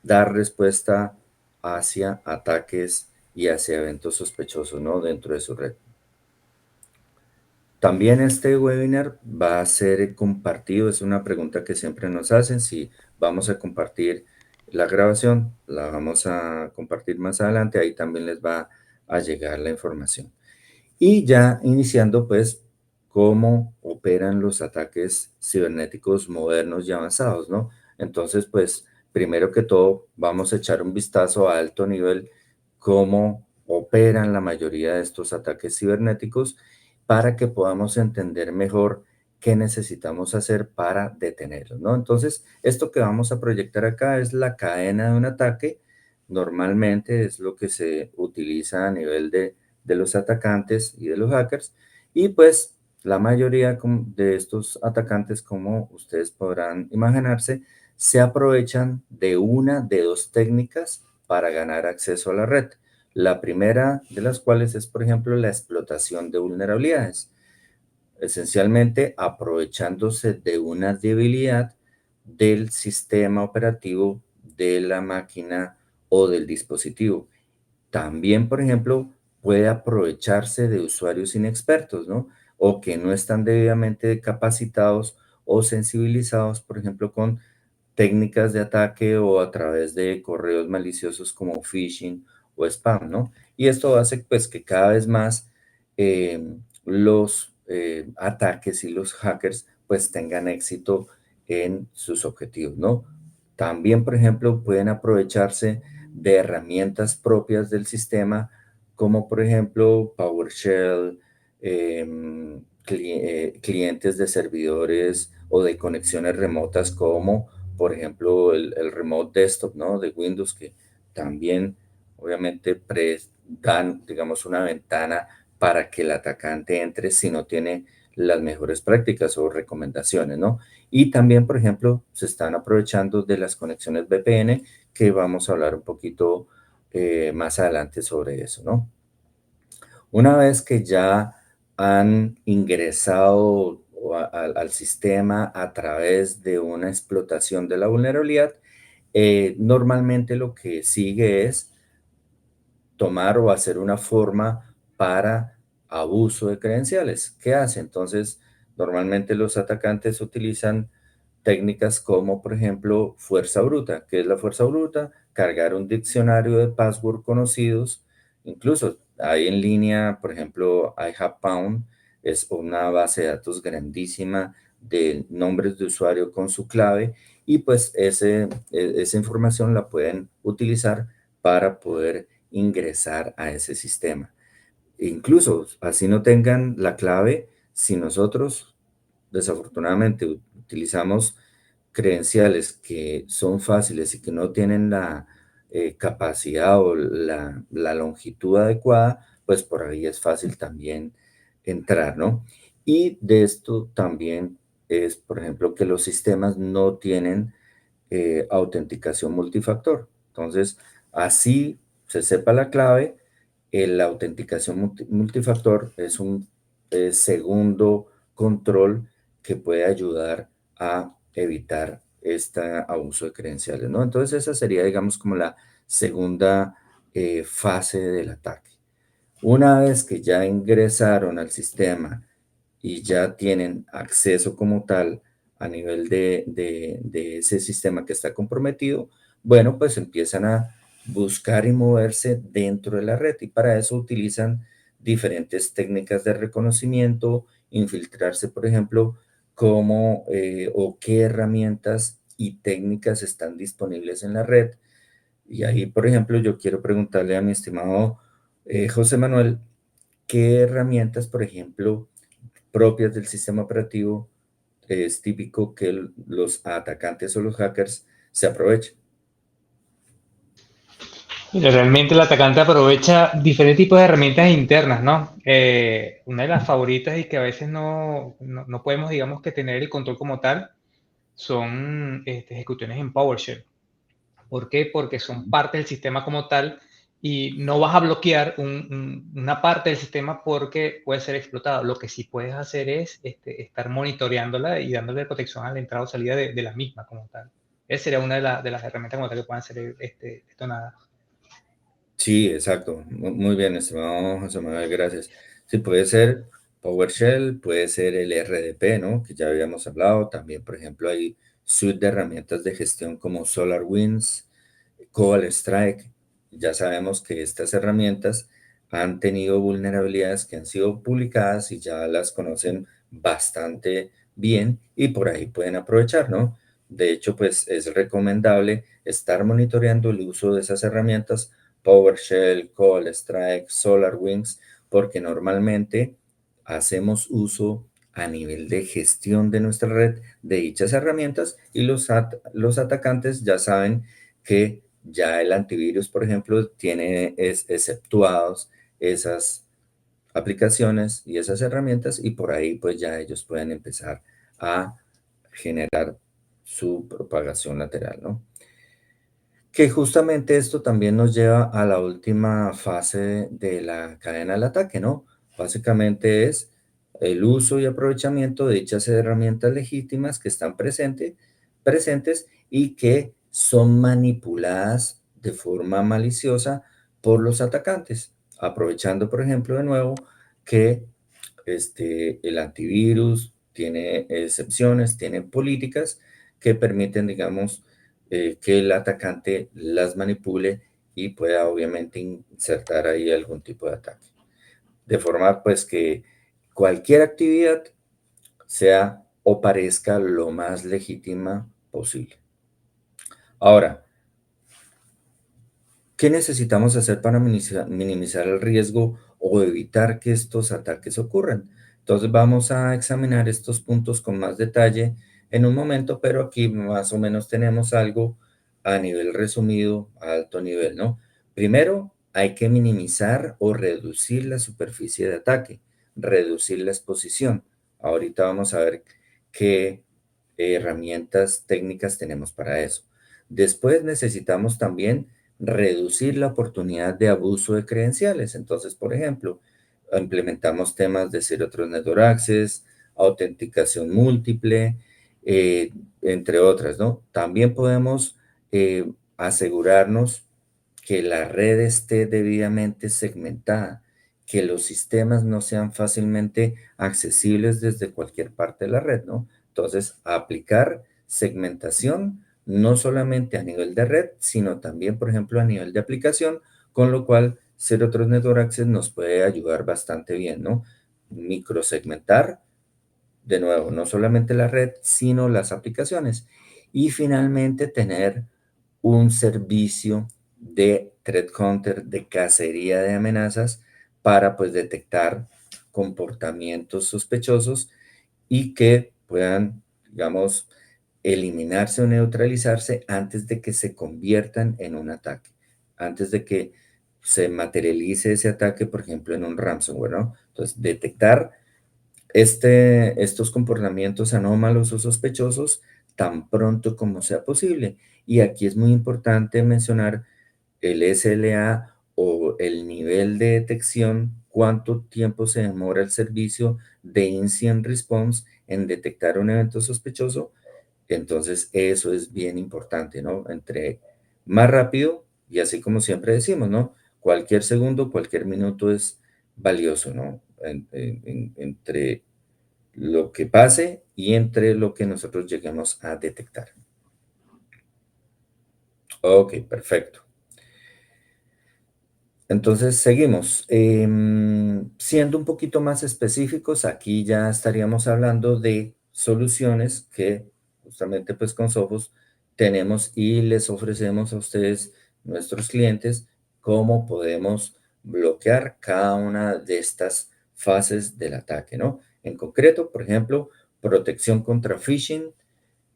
dar respuesta hacia ataques y hacia eventos sospechosos, ¿no? Dentro de su red. También este webinar va a ser compartido, es una pregunta que siempre nos hacen, si vamos a compartir la grabación, la vamos a compartir más adelante, ahí también les va a llegar la información. Y ya iniciando, pues, cómo operan los ataques cibernéticos modernos y avanzados, ¿no? Entonces, pues, primero que todo, vamos a echar un vistazo a alto nivel cómo operan la mayoría de estos ataques cibernéticos para que podamos entender mejor qué necesitamos hacer para detenerlos, ¿no? Entonces, esto que vamos a proyectar acá es la cadena de un ataque. Normalmente es lo que se utiliza a nivel de los atacantes y de los hackers. Y pues la mayoría de estos atacantes, como ustedes podrán imaginarse, se aprovechan de una de dos técnicas para ganar acceso a la red. La primera de las cuales es, por ejemplo, la explotación de vulnerabilidades, esencialmente aprovechándose de una debilidad del sistema operativo de la máquina o del dispositivo. También, por ejemplo, puede aprovecharse de usuarios inexpertos, ¿no? O que no están debidamente capacitados o sensibilizados, por ejemplo, con técnicas de ataque o a través de correos maliciosos como phishing o spam, ¿no? Y esto hace pues que cada vez más los ataques y los hackers pues tengan éxito en sus objetivos, ¿no? También, por ejemplo, pueden aprovecharse de herramientas propias del sistema, como por ejemplo PowerShell, clientes de servidores o de conexiones remotas como por ejemplo, el remote desktop, ¿no? De Windows, que también obviamente dan, digamos, una ventana para que el atacante entre si no tiene las mejores prácticas o recomendaciones, ¿no? Y también, por ejemplo, se están aprovechando de las conexiones VPN, que vamos a hablar un poquito más adelante sobre eso, ¿no? Una vez que ya han ingresado al sistema a través de una explotación de la vulnerabilidad, normalmente lo que sigue es tomar o hacer una forma para abuso de credenciales. ¿Qué hace? Entonces, normalmente los atacantes utilizan técnicas como, por ejemplo, fuerza bruta. ¿Qué es la fuerza bruta? Cargar un diccionario de password conocidos. Incluso hay en línea, por ejemplo, iHavePound, es una base de datos grandísima de nombres de usuario con su clave y pues esa información la pueden utilizar para poder ingresar a ese sistema. Incluso así no tengan la clave, si nosotros desafortunadamente utilizamos credenciales que son fáciles y que no tienen la capacidad o la longitud adecuada, pues por ahí es fácil también entrar, ¿no? Y de esto también es, por ejemplo, que los sistemas no tienen autenticación multifactor. Entonces, así se sepa la clave, la autenticación multifactor es un segundo control que puede ayudar a evitar este abuso de credenciales, ¿no? Entonces, esa sería, digamos, como la segunda fase del ataque. Una vez que ya ingresaron al sistema y ya tienen acceso como tal a nivel de ese sistema que está comprometido, bueno, pues empiezan a buscar y moverse dentro de la red y para eso utilizan diferentes técnicas de reconocimiento, infiltrarse, por ejemplo, cómo o qué herramientas y técnicas están disponibles en la red. Y ahí, por ejemplo, yo quiero preguntarle a mi estimado José Manuel, ¿qué herramientas, por ejemplo, propias del sistema operativo es típico que los atacantes o los hackers se aprovechen? Mira, realmente el atacante aprovecha diferentes tipos de herramientas internas, ¿no? Una de las favoritas y que a veces no podemos, digamos, que tener el control como tal, son ejecuciones en PowerShell. ¿Por qué? Porque son parte del sistema como tal y no vas a bloquear una parte del sistema porque puede ser explotado. Lo que sí puedes hacer es estar monitoreándola y dándole protección a la entrada o salida de la misma como tal. Esa sería una de las herramientas como tal que puedan ser detonadas. Sí, exacto. Muy bien, estimado José Manuel, gracias. Sí, puede ser PowerShell, puede ser el RDP, ¿no? Que ya habíamos hablado. También, por ejemplo, hay suite de herramientas de gestión como SolarWinds, Cobalt Strike. Ya sabemos que estas herramientas han tenido vulnerabilidades que han sido publicadas y ya las conocen bastante bien y por ahí pueden aprovechar, ¿no? De hecho, pues es recomendable estar monitoreando el uso de esas herramientas PowerShell, Call Strike, SolarWinds, porque normalmente hacemos uso a nivel de gestión de nuestra red de dichas herramientas y los atacantes ya saben que ya el antivirus, por ejemplo, tiene exceptuados esas aplicaciones y esas herramientas y por ahí pues ya ellos pueden empezar a generar su propagación lateral, ¿no? Que justamente esto también nos lleva a la última fase de la cadena del ataque, ¿no? Básicamente es el uso y aprovechamiento de dichas herramientas legítimas que están presentes y que son manipuladas de forma maliciosa por los atacantes, aprovechando, por ejemplo, de nuevo, que el antivirus tiene excepciones, tiene políticas que permiten, digamos, que el atacante las manipule y pueda obviamente insertar ahí algún tipo de ataque. De forma pues que cualquier actividad sea o parezca lo más legítima posible. Ahora, ¿qué necesitamos hacer para minimizar el riesgo o evitar que estos ataques ocurran? Entonces vamos a examinar estos puntos con más detalle en un momento, pero aquí más o menos tenemos algo a nivel resumido, a alto nivel, ¿no? Primero, hay que minimizar o reducir la superficie de ataque, reducir la exposición. Ahorita vamos a ver qué herramientas técnicas tenemos para eso. Después necesitamos también reducir la oportunidad de abuso de credenciales. Entonces, por ejemplo, implementamos temas de Zero Trust Network Access, autenticación múltiple, entre otras, ¿no? También podemos asegurarnos que la red esté debidamente segmentada, que los sistemas no sean fácilmente accesibles desde cualquier parte de la red, ¿no? Entonces, aplicar segmentación no solamente a nivel de red, sino también, por ejemplo, a nivel de aplicación, con lo cual Zero Trust Network Access nos puede ayudar bastante bien, ¿no? Microsegmentar, de nuevo, no solamente la red, sino las aplicaciones. Y finalmente, tener un servicio de threat hunter, de cacería de amenazas, para pues detectar comportamientos sospechosos y que puedan, digamos, eliminarse o neutralizarse antes de que se conviertan en un ataque, antes de que se materialice ese ataque, por ejemplo, en un ransomware, ¿no? Entonces, detectar estos comportamientos anómalos o sospechosos tan pronto como sea posible. Y aquí es muy importante mencionar el SLA o el nivel de detección, cuánto tiempo se demora el servicio de Incident Response en detectar un evento sospechoso. Entonces, eso es bien importante, ¿no? Entre más rápido, y así como siempre decimos, ¿no? Cualquier segundo, cualquier minuto es valioso, ¿no? Entre lo que pase y entre lo que nosotros lleguemos a detectar. Ok, perfecto. Entonces, seguimos. Siendo un poquito más específicos, aquí ya estaríamos hablando de soluciones que justamente pues con Sophos tenemos y les ofrecemos a ustedes, nuestros clientes, cómo podemos bloquear cada una de estas fases del ataque, ¿no? En concreto, por ejemplo, protección contra phishing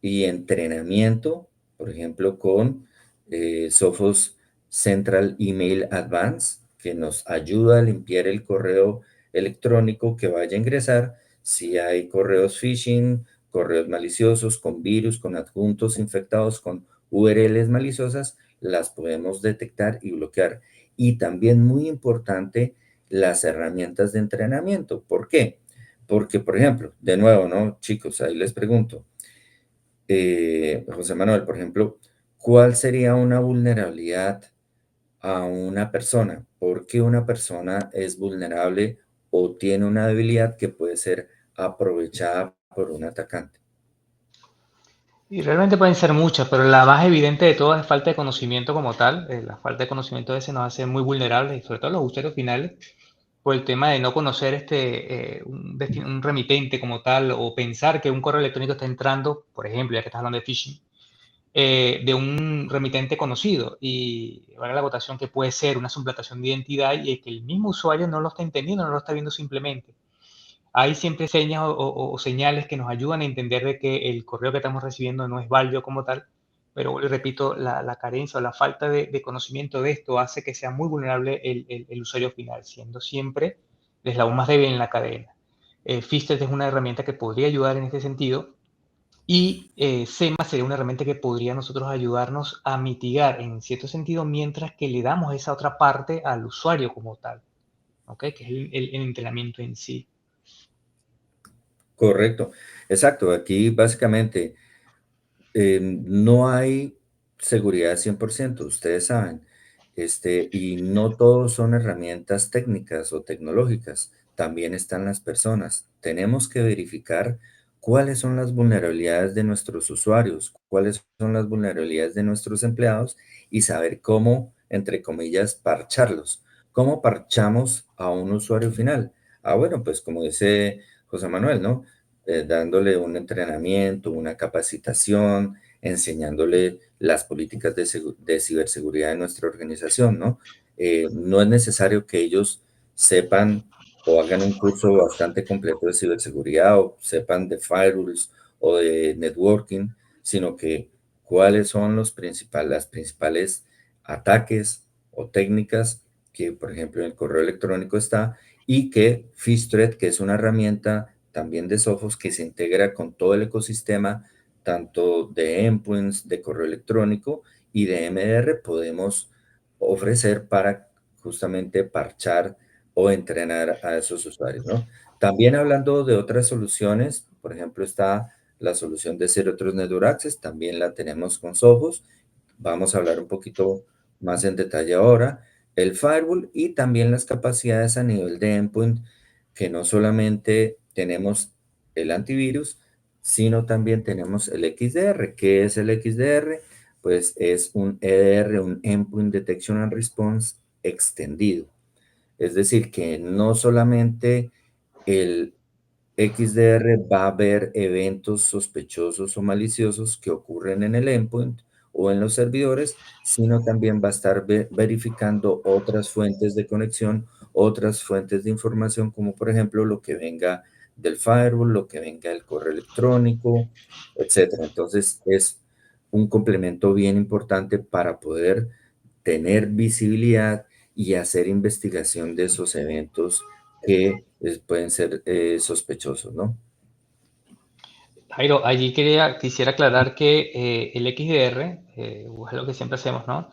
y entrenamiento, por ejemplo, con Sophos Central Email Advance, que nos ayuda a limpiar el correo electrónico que vaya a ingresar. Si hay correos phishing, correos maliciosos, con virus, con adjuntos infectados, con URLs maliciosas, las podemos detectar y bloquear. Y también muy importante, las herramientas de entrenamiento. ¿Por qué? Porque, por ejemplo, de nuevo, ¿no? Chicos, ahí les pregunto, José Manuel, por ejemplo, ¿cuál sería una vulnerabilidad a una persona? ¿Por qué una persona es vulnerable o tiene una debilidad que puede ser aprovechada por un atacante? Y realmente pueden ser muchas, pero la más evidente de todas es falta de conocimiento como tal. La falta de conocimiento a veces nos hace muy vulnerables, y sobre todo los usuarios finales, por el tema de no conocer un remitente como tal, o pensar que un correo electrónico está entrando, por ejemplo, ya que estás hablando de phishing, de un remitente conocido. Y valga la acotación que puede ser una suplantación de identidad y que el mismo usuario no lo está entendiendo, no lo está viendo simplemente. Hay siempre señas o señales que nos ayudan a entender de que el correo que estamos recibiendo no es válido como tal, pero repito, la carencia o la falta de conocimiento de esto hace que sea muy vulnerable el usuario final, siendo siempre el eslabón más débil en la cadena. Fisted es una herramienta que podría ayudar en este sentido, y SEMA sería una herramienta que podría nosotros ayudarnos a mitigar en cierto sentido mientras que le damos esa otra parte al usuario como tal, ¿ok? Que es el entrenamiento en sí. Correcto, exacto. Aquí básicamente no hay seguridad 100%, ustedes saben, y no todos son herramientas técnicas o tecnológicas, también están las personas. Tenemos que verificar cuáles son las vulnerabilidades de nuestros usuarios, cuáles son las vulnerabilidades de nuestros empleados y saber cómo, entre comillas, parcharlos. ¿Cómo parchamos a un usuario final? Ah, bueno, pues como dice José Manuel, ¿no? Dándole un entrenamiento, una capacitación, enseñándole las políticas de ciberseguridad de nuestra organización, ¿no? No es necesario que ellos sepan o hagan un curso bastante completo de ciberseguridad o sepan de firewalls o de networking, sino que cuáles son las principales ataques o técnicas que, por ejemplo, en el correo electrónico está, y que Fistred, que es una herramienta también de Sophos que se integra con todo el ecosistema, tanto de endpoints, de correo electrónico y de MDR, podemos ofrecer para justamente parchar o entrenar a esos usuarios, ¿no? También hablando de otras soluciones, por ejemplo, está la solución de Zero Trust Network Access, también la tenemos con Sophos. Vamos a hablar un poquito más en detalle ahora. El firewall y también las capacidades a nivel de endpoint, que no solamente tenemos el antivirus, sino también tenemos el XDR. ¿Qué es el XDR? Pues es un EDR, un Endpoint Detection and Response extendido. Es decir, que no solamente el XDR va a ver eventos sospechosos o maliciosos que ocurren en el endpoint o en los servidores, sino también va a estar verificando otras fuentes de conexión, otras fuentes de información, como por ejemplo lo que venga del firewall, lo que venga del correo electrónico, etcétera. Entonces es un complemento bien importante para poder tener visibilidad y hacer investigación de esos eventos que pueden ser sospechosos, ¿no? Jairo, allí quisiera aclarar que el XDR, es lo que siempre hacemos, ¿no?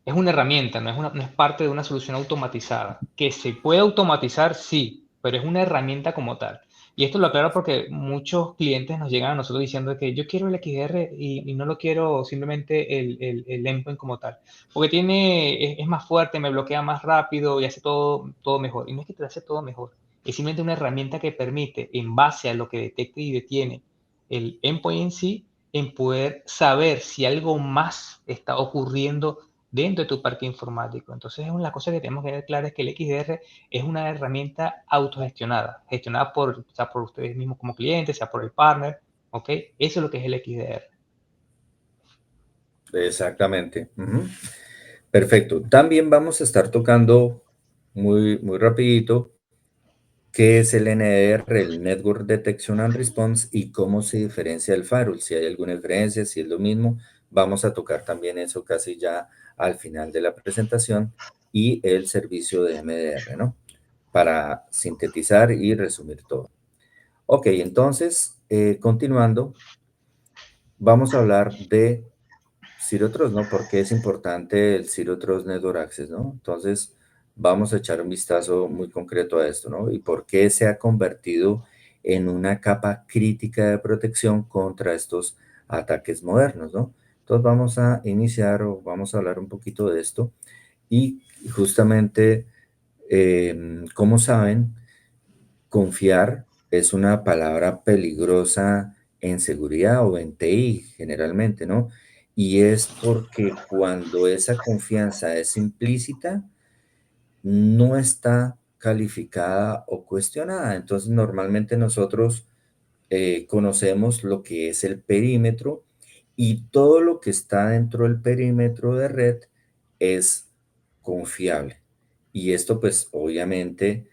Es una herramienta, no es parte de una solución automatizada. Que se puede automatizar, sí, pero es una herramienta como tal. Y esto lo aclaro porque muchos clientes nos llegan a nosotros diciendo que yo quiero el XDR y no lo quiero simplemente el endpoint como tal. Porque es más fuerte, me bloquea más rápido y hace todo mejor. Y no es que te hace todo mejor, es simplemente una herramienta que permite, en base a lo que detecte y detiene el endpoint en sí, en poder saber si algo más está ocurriendo dentro de tu parque informático. Entonces, es una cosa que tenemos que ver clara, es que el XDR es una herramienta autogestionada, gestionada sea por ustedes mismos como clientes, sea por el partner, ¿ok? Eso es lo que es el XDR. Exactamente. Ujú. Perfecto. También vamos a estar tocando muy rapidito qué es el NDR, el Network Detection and Response, y cómo se diferencia del firewall, si hay alguna diferencia, si es lo mismo. Vamos a tocar también eso casi ya al final de la presentación, y el servicio de MDR, ¿no? Para sintetizar y resumir todo. Ok, entonces, continuando, vamos a hablar de Zero Trust, ¿no? Porque es importante el Zero Trust Network Access, ¿no? Entonces, vamos a echar un vistazo muy concreto a esto, ¿no? Y por qué se ha convertido en una capa crítica de protección contra estos ataques modernos, ¿no? Entonces vamos a iniciar o vamos a hablar un poquito de esto y justamente, como saben, confiar es una palabra peligrosa en seguridad o en TI generalmente, ¿no? Y es porque cuando esa confianza es implícita, no está calificada o cuestionada. Entonces, normalmente nosotros conocemos lo que es el perímetro y todo lo que está dentro del perímetro de red es confiable. Y esto pues obviamente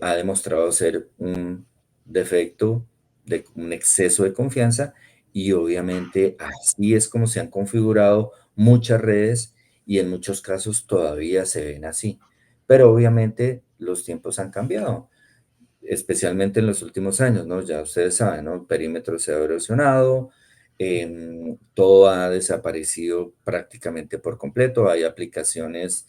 ha demostrado ser un defecto, de un exceso de confianza y obviamente así es como se han configurado muchas redes y en muchos casos todavía se ven así. Pero obviamente los tiempos han cambiado, especialmente en los últimos años, ¿no? Ya ustedes saben, ¿no? El perímetro se ha erosionado, todo ha desaparecido prácticamente por completo. Hay aplicaciones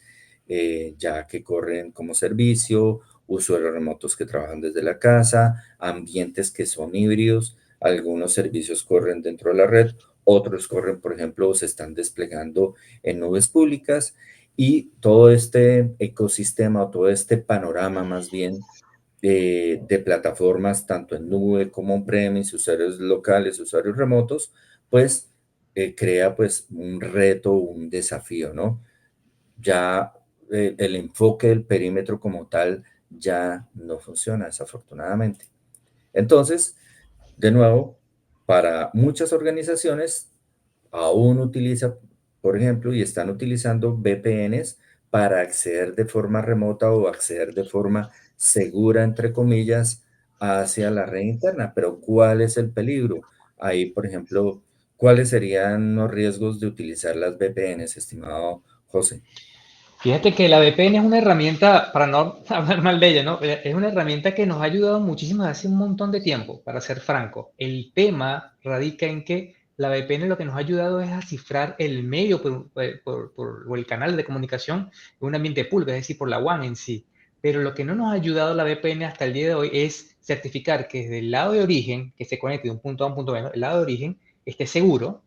ya que corren como servicio, usuarios remotos que trabajan desde la casa, ambientes que son híbridos, algunos servicios corren dentro de la red, otros corren, por ejemplo, o se están desplegando en nubes públicas y todo este ecosistema o todo este panorama más bien de plataformas tanto en nube como on-premise, usuarios locales, usuarios remotos, pues crea pues un reto, un desafío, ¿no? Ya el enfoque del perímetro como tal ya no funciona, desafortunadamente. Entonces, de nuevo, para muchas organizaciones aún utiliza, por ejemplo, y están utilizando VPNs para acceder de forma remota o acceder de forma segura, entre comillas, hacia la red interna. Pero ¿cuál es el peligro? Ahí, por ejemplo, ¿cuáles serían los riesgos de utilizar las VPNs, estimado José? Fíjate que la VPN es una herramienta, para no hablar mal de ella, ¿no? Es una herramienta que nos ha ayudado muchísimo desde hace un montón de tiempo, para ser franco. El tema radica en que la VPN lo que nos ha ayudado es a cifrar el medio o el canal de comunicación en un ambiente público, es decir, por la WAN en sí. Pero lo que no nos ha ayudado la VPN hasta el día de hoy es certificar que desde el lado de origen, que se conecte de un punto A a un punto B, ¿no? El lado de origen esté seguro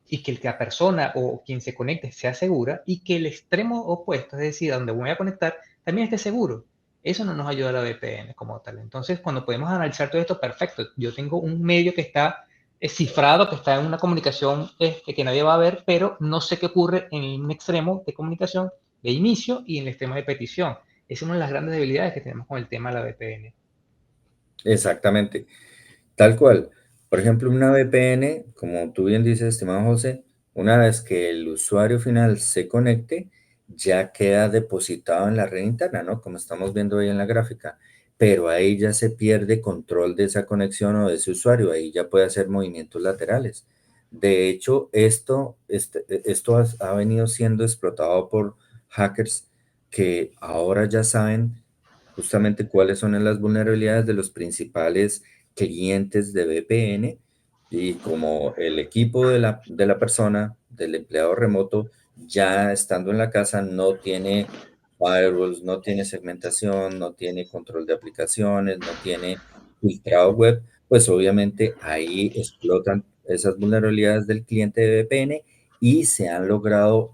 y que la persona o quien se conecte sea segura y que el extremo opuesto, es decir, a donde voy a conectar, también esté seguro. Eso no nos ayuda a la VPN como tal. Entonces, cuando podemos analizar todo esto, perfecto. Yo tengo un medio que está cifrado, que está en una comunicación que nadie va a ver, pero no sé qué ocurre en un extremo de comunicación de inicio y en el extremo de petición. Esa es una de las grandes debilidades que tenemos con el tema de la VPN. Exactamente. Tal cual. Por ejemplo, una VPN, como tú bien dices, estimado José, una vez que el usuario final se conecte, ya queda depositado en la red interna, ¿no? Como estamos viendo ahí en la gráfica. Pero ahí ya se pierde control de esa conexión o de ese usuario, ahí ya puede hacer movimientos laterales. De hecho, esto ha venido siendo explotado por hackers que ahora ya saben justamente cuáles son las vulnerabilidades de los principales clientes de VPN y como el equipo de la persona, del empleado remoto, ya estando en la casa, no tiene firewalls, no tiene segmentación, no tiene control de aplicaciones, no tiene filtrado web, pues obviamente ahí explotan esas vulnerabilidades del cliente de VPN y se han logrado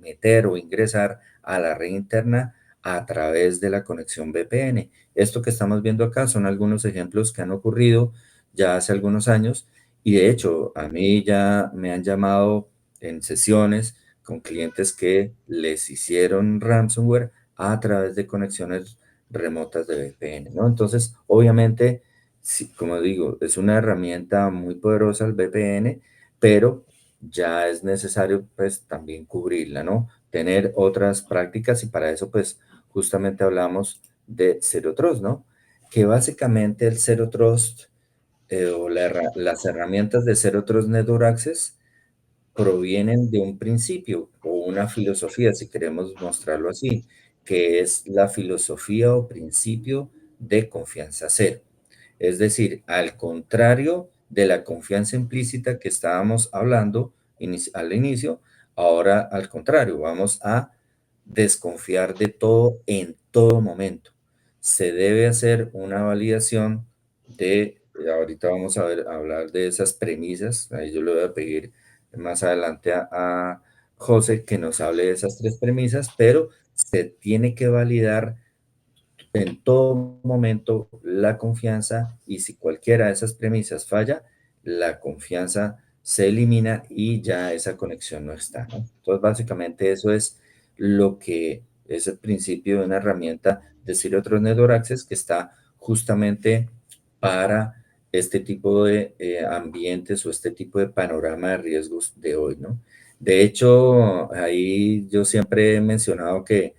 meter o ingresar a la red interna a través de la conexión VPN. Esto que estamos viendo acá son algunos ejemplos que han ocurrido ya hace algunos años y de hecho a mí ya me han llamado en sesiones con clientes que les hicieron ransomware a través de conexiones remotas de VPN, ¿no? Entonces, obviamente, sí, como digo, es una herramienta muy poderosa el VPN, pero ya es necesario pues también cubrirla, ¿no? Tener otras prácticas y para eso pues justamente hablamos de Zero Trust, ¿no? Que básicamente el Zero Trust o las herramientas de Zero Trust Network Access provienen de un principio o una filosofía, si queremos mostrarlo así, que es la filosofía o principio de confianza cero. Es decir, al contrario de la confianza implícita que estábamos hablando al inicio, ahora al contrario, vamos a desconfiar de todo en todo momento. Se debe hacer una validación de ahorita vamos a hablar de esas premisas. Ahí yo le voy a pedir más adelante a José que nos hable de esas tres premisas, pero se tiene que validar en todo momento la confianza y si cualquiera de esas premisas falla, la confianza se elimina y ya esa conexión no está, ¿no? Entonces, básicamente eso es lo que es el principio de una herramienta de Zero Trust Network Access que está justamente para este tipo de ambientes o este tipo de panorama de riesgos de hoy, ¿no? De hecho, ahí yo siempre he mencionado que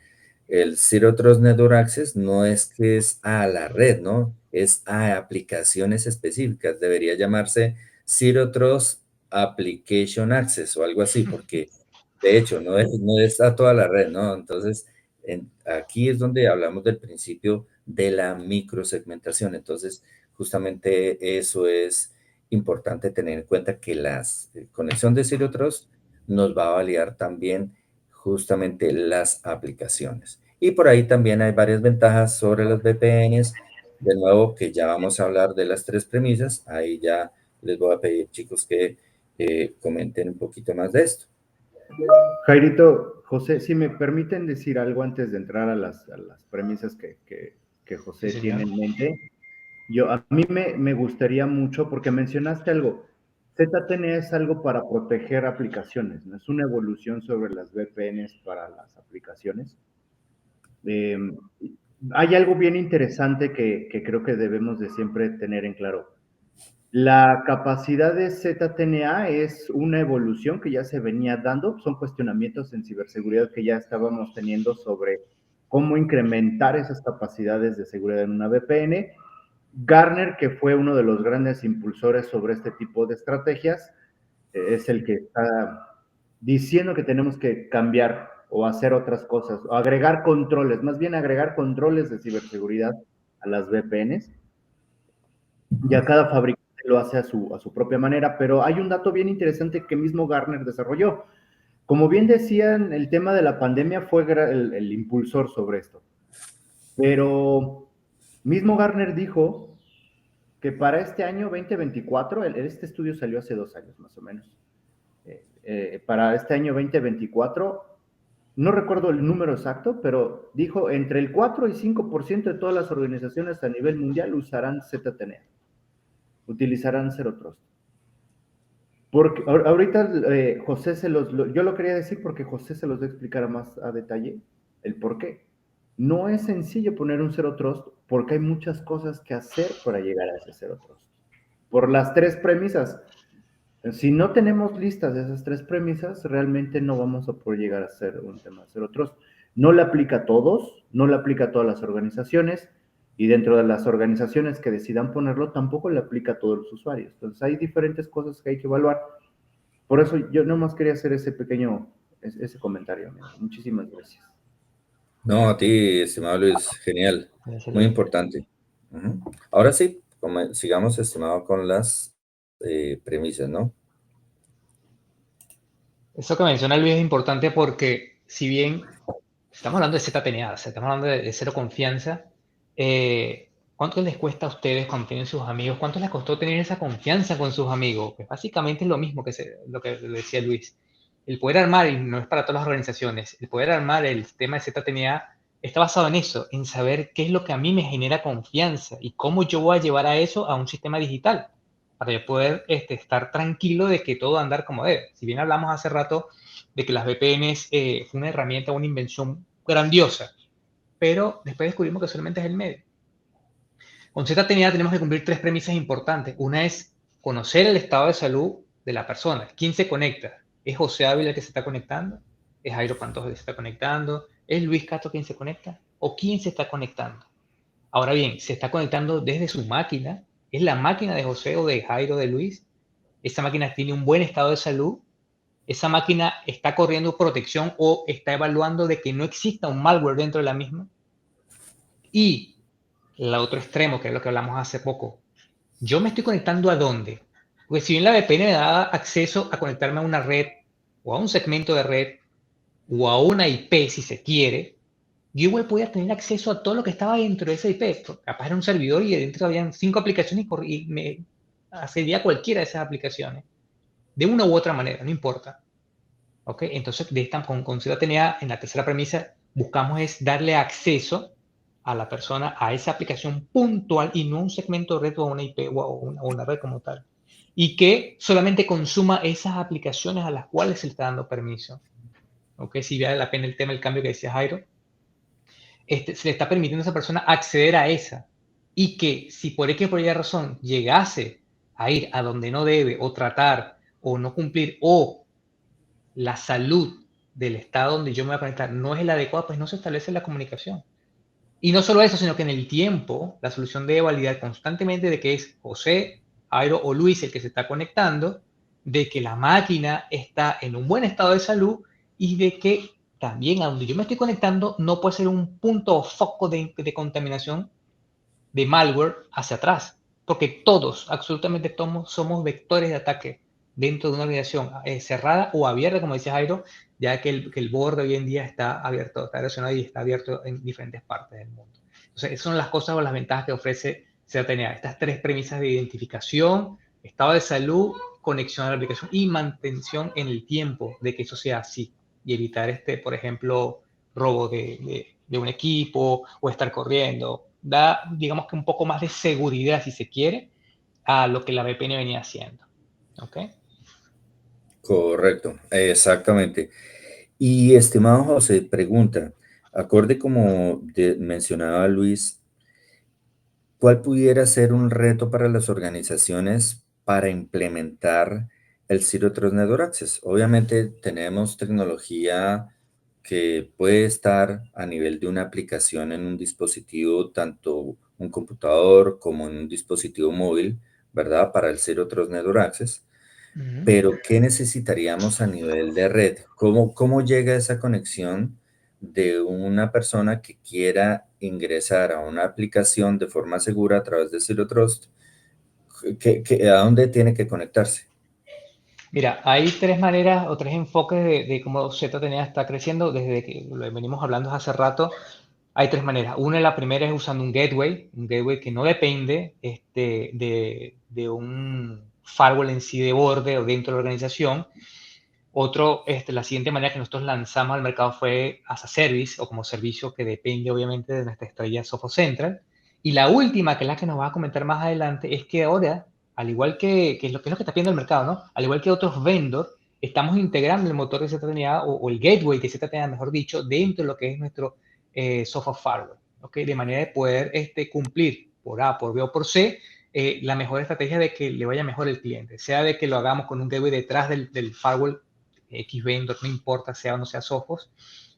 el Zero Trust Network Access no es que es a la red, ¿no? Es a aplicaciones específicas. Debería llamarse Zero Trust Application Access o algo así, porque de hecho no es a toda la red, ¿no? Entonces, aquí es donde hablamos del principio de la microsegmentación. Entonces, justamente eso es importante tener en cuenta que la conexión de Zero Trust nos va a validar también justamente las aplicaciones. Y por ahí también hay varias ventajas sobre los VPNs. De nuevo, que ya vamos a hablar de las tres premisas. Ahí ya les voy a pedir, chicos, que comenten un poquito más de esto. Jairito, José, si me permiten decir algo antes de entrar a las premisas que Sí, José tiene señor. en mente. A mí me gustaría mucho, porque mencionaste algo, ZTNA es algo para proteger aplicaciones, ¿no? Es una evolución sobre las VPNs para las aplicaciones. Eh, Hay algo bien interesante que creo que debemos de siempre tener en claro. La capacidad de ZTNA es una evolución que ya se venía dando, son cuestionamientos en ciberseguridad que ya estábamos teniendo sobre cómo incrementar esas capacidades de seguridad en una VPN. Gartner, que fue uno de los grandes impulsores sobre este tipo de estrategias, es el que está diciendo que tenemos que cambiar o hacer otras cosas, o agregar controles, más bien agregar controles de ciberseguridad a las VPNs. Ya cada fabricante lo hace a su propia manera, pero hay un dato bien interesante que mismo Gartner desarrolló. Como bien decían, el tema de la pandemia fue el impulsor sobre esto. Pero mismo Gartner dijo que para este año 2024, este estudio salió hace 2 años más o menos, para este año 2024, no recuerdo el número exacto, pero dijo entre el 4 y 5% de todas las organizaciones a nivel mundial usarán ZTNA, utilizarán Zero Trust. Porque ahorita José yo lo quería decir porque José se los va a explicar más a detalle el por qué. No es sencillo poner un Zero Trust porque hay muchas cosas que hacer para llegar a ese Zero Trust. Por las tres premisas. Si no tenemos listas de esas tres premisas, realmente no vamos a poder llegar a ser un tema de Zero Trust. No le aplica a todos, no le aplica a todas las organizaciones, y dentro de las organizaciones que decidan ponerlo, tampoco le aplica a todos los usuarios. Entonces, hay diferentes cosas que hay que evaluar. Por eso yo nomás quería hacer ese comentario, amigo. Muchísimas gracias. No, a ti, estimado Luis, genial, Gracias, muy Luis. importante. Ujú. Ahora sí, sigamos, estimado, con las premisas, ¿no? Eso que menciona Luis es importante porque si bien estamos hablando de ZTNA, o sea, estamos hablando de cero confianza, ¿cuánto les cuesta a ustedes cuando tienen sus amigos? ¿Cuánto les costó tener esa confianza con sus amigos? Pues básicamente es lo mismo lo que decía Luis. El poder armar, y no es para todas las organizaciones, el poder armar el tema de ZTNA está basado en eso, en saber qué es lo que a mí me genera confianza y cómo yo voy a llevar a eso a un sistema digital para yo poder estar tranquilo de que todo va a andar como debe. Si bien hablamos hace rato de que las VPNs fue una herramienta, una invención grandiosa, pero después descubrimos que solamente es el medio. Con ZTNA tenemos que cumplir tres premisas importantes. Una es conocer el estado de salud de la persona. ¿Quién se conecta? ¿Es José Ávila el que se está conectando? ¿Es Jairo Pantoja el que se está conectando? ¿Es Luis Cato quien se conecta? ¿O quién se está conectando? Ahora bien, se está conectando desde su máquina. ¿Es la máquina de José o de Jairo de Luis? ¿Esa máquina tiene un buen estado de salud? ¿Esa máquina está corriendo protección o está evaluando de que no exista un malware dentro de la misma? Y el otro extremo, que es lo que hablamos hace poco, ¿yo me estoy conectando a dónde? Porque si bien la VPN me da acceso a conectarme a una red o a un segmento de red o a una IP si se quiere, yo igual podía tener acceso a todo lo que estaba dentro de ese IP. Capaz era un servidor y dentro habían 5 aplicaciones y me accedía a cualquiera de esas aplicaciones. De una u otra manera, no importa. ¿Ok? Entonces, con ciudadanía, en la tercera premisa, buscamos es darle acceso a la persona a esa aplicación puntual y no un segmento de red o a una IP o a una red como tal. Y que solamente consuma esas aplicaciones a las cuales se le está dando permiso. ¿Ok? Si vale la pena el tema, el cambio que decía Jairo, se le está permitiendo a esa persona acceder a esa. Y que si por X por Y razón llegase a ir a donde no debe o tratar o no cumplir o la salud del estado donde yo me voy a conectar no es el adecuado, pues no se establece la comunicación. Y no solo eso, sino que en el tiempo la solución debe validar constantemente de que es José, Jairo o Luis el que se está conectando, de que la máquina está en un buen estado de salud y de que también a donde yo me estoy conectando no puede ser un punto o foco de contaminación de malware hacia atrás, porque todos, absolutamente todos, somos vectores de ataque dentro de una organización cerrada o abierta, como decía Jairo, ya que el borde hoy en día está abierto, está relacionado y está abierto en diferentes partes del mundo. Entonces, esas son las cosas o las ventajas que ofrece CRTNA. Estas 3 premisas de identificación, estado de salud, conexión a la aplicación y mantención en el tiempo de que eso sea así y evitar, por ejemplo, robo de un equipo o estar corriendo. Da, digamos que un poco más de seguridad, si se quiere, a lo que la VPN venía haciendo. ¿Ok? Correcto, exactamente. Y estimado José, pregunta, acorde como mencionaba Luis, ¿cuál pudiera ser un reto para las organizaciones para implementar el Zero Trust Network Access? Obviamente tenemos tecnología que puede estar a nivel de una aplicación en un dispositivo, tanto un computador como en un dispositivo móvil, ¿verdad? Para el Zero Trust Network Access. Pero, ¿qué necesitaríamos a nivel de red? ¿Cómo llega esa conexión de una persona que quiera ingresar a una aplicación de forma segura a través de Zero Trust? ¿A dónde tiene que conectarse? Mira, hay 3 maneras o 3 enfoques de cómo ZTNA está creciendo desde que lo venimos hablando hace rato. Hay 3 maneras. La primera es usando un gateway que no depende de un firewall en sí de borde o dentro de la organización. La siguiente manera que nosotros lanzamos al mercado fue as a service o como servicio que depende obviamente de nuestra estrella Sophos Central. Y la última, que es la que nos va a comentar más adelante, es que ahora, al igual que es lo que está pidiendo el mercado, ¿no? Al igual que otros vendors, estamos integrando el motor de ZTNA o el gateway de ZTNA, mejor dicho, dentro de lo que es nuestro Sophos Firewall, ¿ok? De manera de poder cumplir por A, por B o por C la mejor estrategia de que le vaya mejor el cliente, sea de que lo hagamos con un gateway detrás del firewall X vendor, no importa sea o no sea Sophos,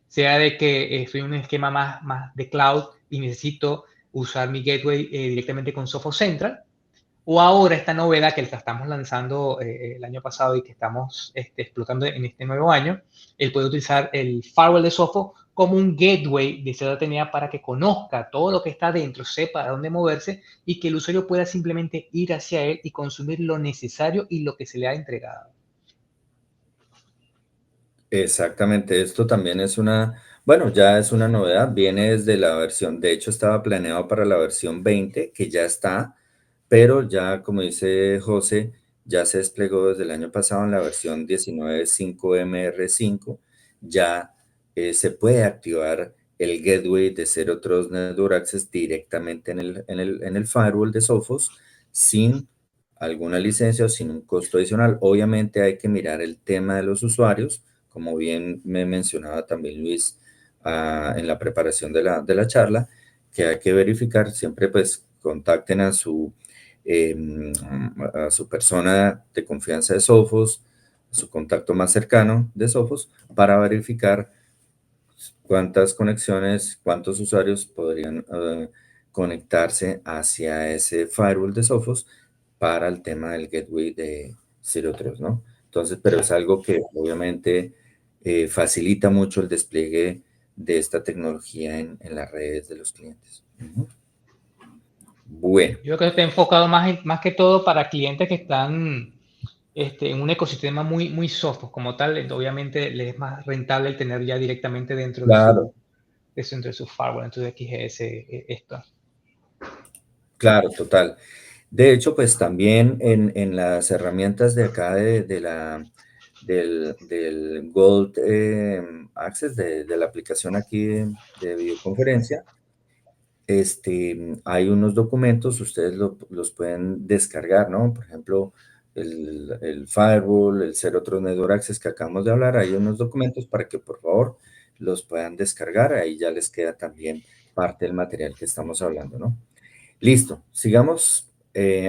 sea de que estoy en un esquema más de cloud y necesito usar mi gateway directamente con Sophos Central, o ahora esta novedad que la estamos lanzando el año pasado y que estamos explotando en este nuevo año, él puede utilizar el firewall de Sophos como un gateway de ZTNA para que conozca todo lo que está dentro, sepa a dónde moverse y que el usuario pueda simplemente ir hacia él y consumir lo necesario y lo que se le ha entregado. Exactamente, esto también es bueno, ya es una novedad, viene desde la versión, de hecho estaba planeado para la versión 20, que ya está, pero ya, como dice José, ya se desplegó desde el año pasado en la versión 19.5 MR5, ya se puede activar el gateway de Zero Trust Network Access directamente en el firewall de Sophos sin alguna licencia o sin un costo adicional. Obviamente hay que mirar el tema de los usuarios, como bien me mencionaba también Luis en la preparación de la charla, que hay que verificar, siempre pues contacten a su persona de confianza de Sophos, su contacto más cercano de Sophos, para verificar cuántas conexiones, cuántos usuarios podrían conectarse hacia ese firewall de Sophos para el tema del gateway de Zero Trust, ¿no? Entonces, pero es algo que obviamente facilita mucho el despliegue de esta tecnología en las redes de los clientes. Bueno. Yo creo que está enfocado más que todo para clientes que están en un ecosistema muy soft, como tal, obviamente les es más rentable el tener ya directamente dentro de Claro. eso entre su firewall, entre su XS, esto. Claro, total. De hecho, pues también en las herramientas de acá del Gold Access, de la aplicación aquí de videoconferencia, hay unos documentos, ustedes los pueden descargar, ¿no? Por ejemplo, el firewall, el Zero Trust Network Access que acabamos de hablar, hay unos documentos para que por favor los puedan descargar, ahí ya les queda también parte del material que estamos hablando, ¿no? Listo, sigamos